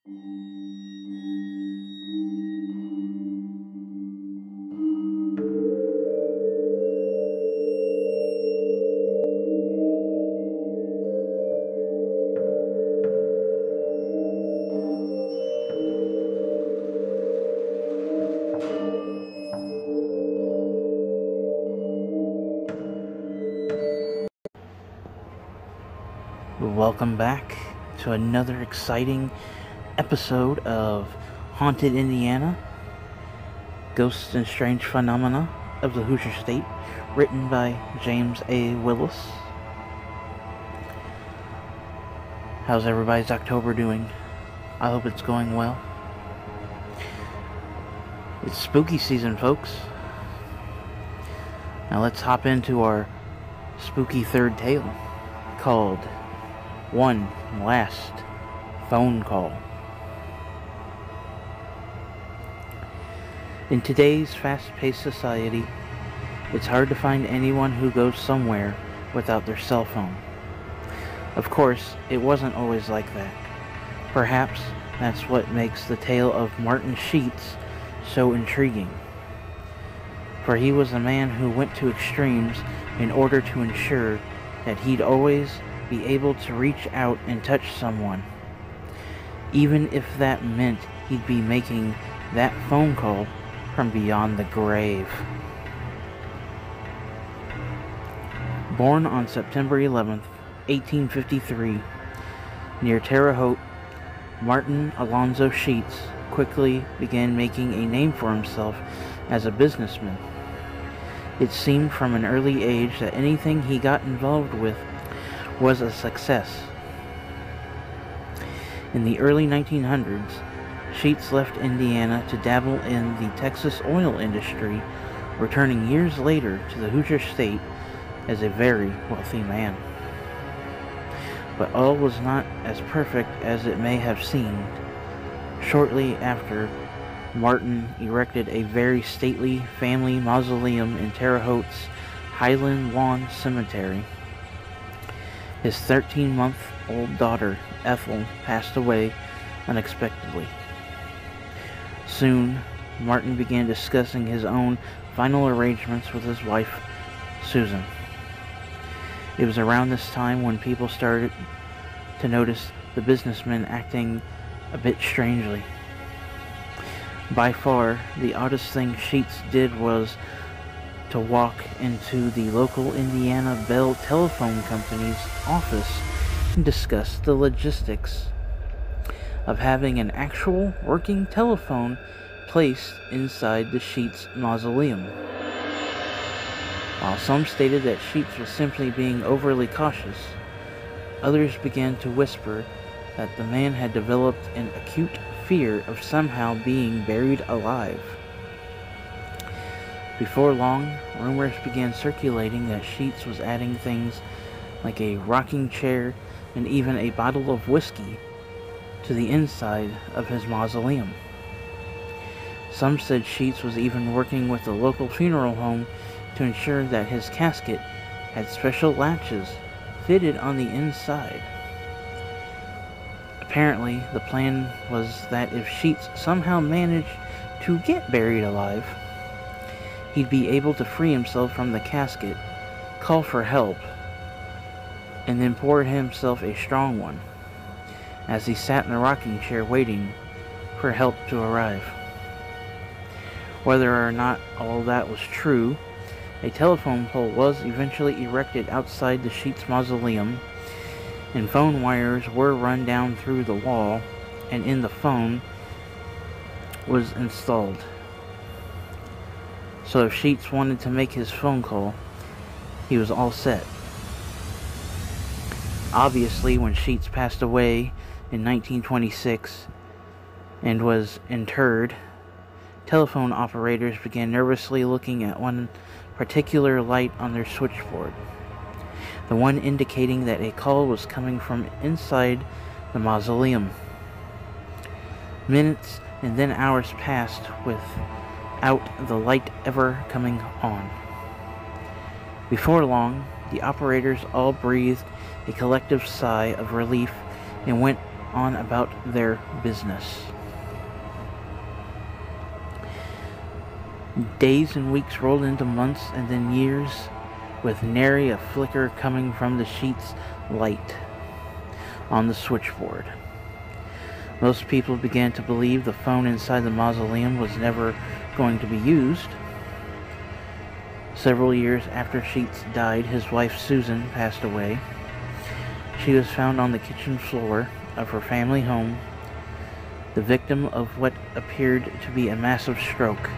Welcome back to another exciting episode of Haunted Indiana, Ghosts and Strange Phenomena of the Hoosier State, written by James A. Willis. How's everybody's October doing? I hope it's going well. It's spooky season, folks. Now let's hop into our spooky third tale, called One Last Phone Call. In today's fast-paced society, it's hard to find anyone who goes somewhere without their cell phone. Of course, it wasn't always like that. Perhaps that's what makes the tale of Martin Sheets so intriguing. For he was a man who went to extremes in order to ensure that he'd always be able to reach out and touch someone, even if that meant he'd be making that phone call from beyond the grave. Born on September 11th, 1853, near Terre Haute, Martin Alonzo Sheets quickly began making a name for himself as a businessman. It seemed from an early age that anything he got involved with was a success. In the early 1900s, Sheets left Indiana to dabble in the Texas oil industry, returning years later to the Hoosier State as a very wealthy man. But all was not as perfect as it may have seemed. Shortly after, Martin erected a very stately family mausoleum in Terre Haute's Highland Lawn Cemetery. His 13-month-old daughter, Ethel, passed away unexpectedly. Soon, Martin began discussing his own final arrangements with his wife, Susan. It was around this time when people started to notice the businessman acting a bit strangely. By far, the oddest thing Sheets did was to walk into the local Indiana Bell Telephone Company's office and discuss the logistics of having an actual working telephone placed inside the Sheets mausoleum. While some stated that Sheets was simply being overly cautious, others began to whisper that the man had developed an acute fear of somehow being buried alive. Before long, rumors began circulating that Sheets was adding things like a rocking chair and even a bottle of whiskey to the inside of his mausoleum. Some said Sheets was even working with the local funeral home to ensure that his casket had special latches fitted on the inside. Apparently, the plan was that if Sheets somehow managed to get buried alive, he'd be able to free himself from the casket, call for help, and then pour himself a strong one, as he sat in the rocking chair waiting for help to arrive. Whether or not all that was true, a telephone pole was eventually erected outside the Sheets mausoleum, and phone wires were run down through the wall, and in the phone was installed. So if Sheets wanted to make his phone call, he was all set. Obviously, when Sheets passed away in 1926 and was interred, telephone operators began nervously looking at one particular light on their switchboard, the one indicating that a call was coming from inside the mausoleum. Minutes and then hours passed without the light ever coming on. Before long, the operators all breathed a collective sigh of relief and went on about their business. Days and weeks rolled into months and then years, with nary a flicker coming from the sheet's light on the switchboard. Most people began to believe the phone inside the mausoleum was never going to be used. Several years after Sheets died, his wife Susan passed away. She was found on the kitchen floor of her family home, the victim of what appeared to be a massive stroke.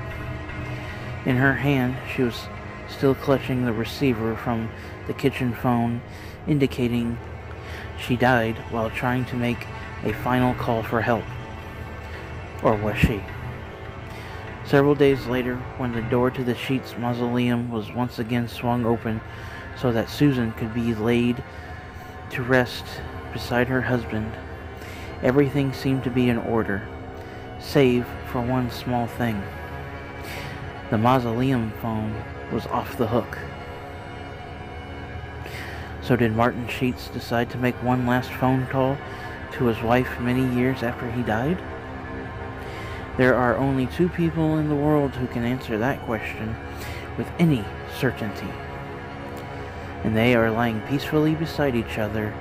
In her hand, she was still clutching the receiver from the kitchen phone, indicating she died while trying to make a final call for help. Or was she? Several days later, when the door to the Sheets mausoleum was once again swung open so that Susan could be laid to rest beside her husband, everything seemed to be in order, save for one small thing. The mausoleum phone was off the hook. So did Martin Sheets decide to make one last phone call to his wife many years after he died? There are only two people in the world who can answer that question with any certainty, and they are lying peacefully beside each other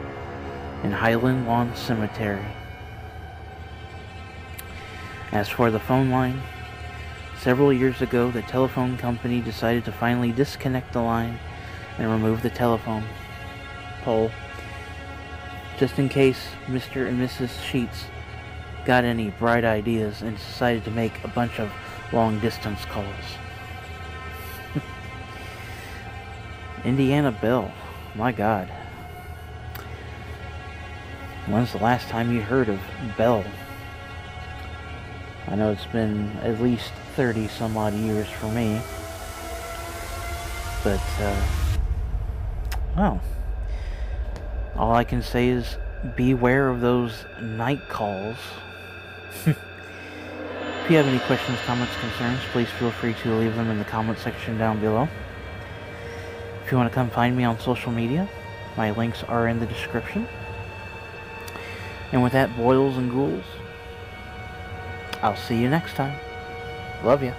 in Highland Lawn Cemetery. As for the phone line, several years ago the telephone company decided to finally disconnect the line and remove the telephone pole, just in case Mr. and Mrs. Sheets got any bright ideas and decided to make a bunch of long-distance calls. Indiana Bell, my God. When's the last time you heard of Bell? I know it's been at least 30 some odd years for me. But, well, all I can say is beware of those night calls. If you have any questions, comments, concerns, please feel free to leave them in the comment section down below. If you want to come find me on social media, my links are in the description. And with that, boils and ghouls, I'll see you next time. Love ya.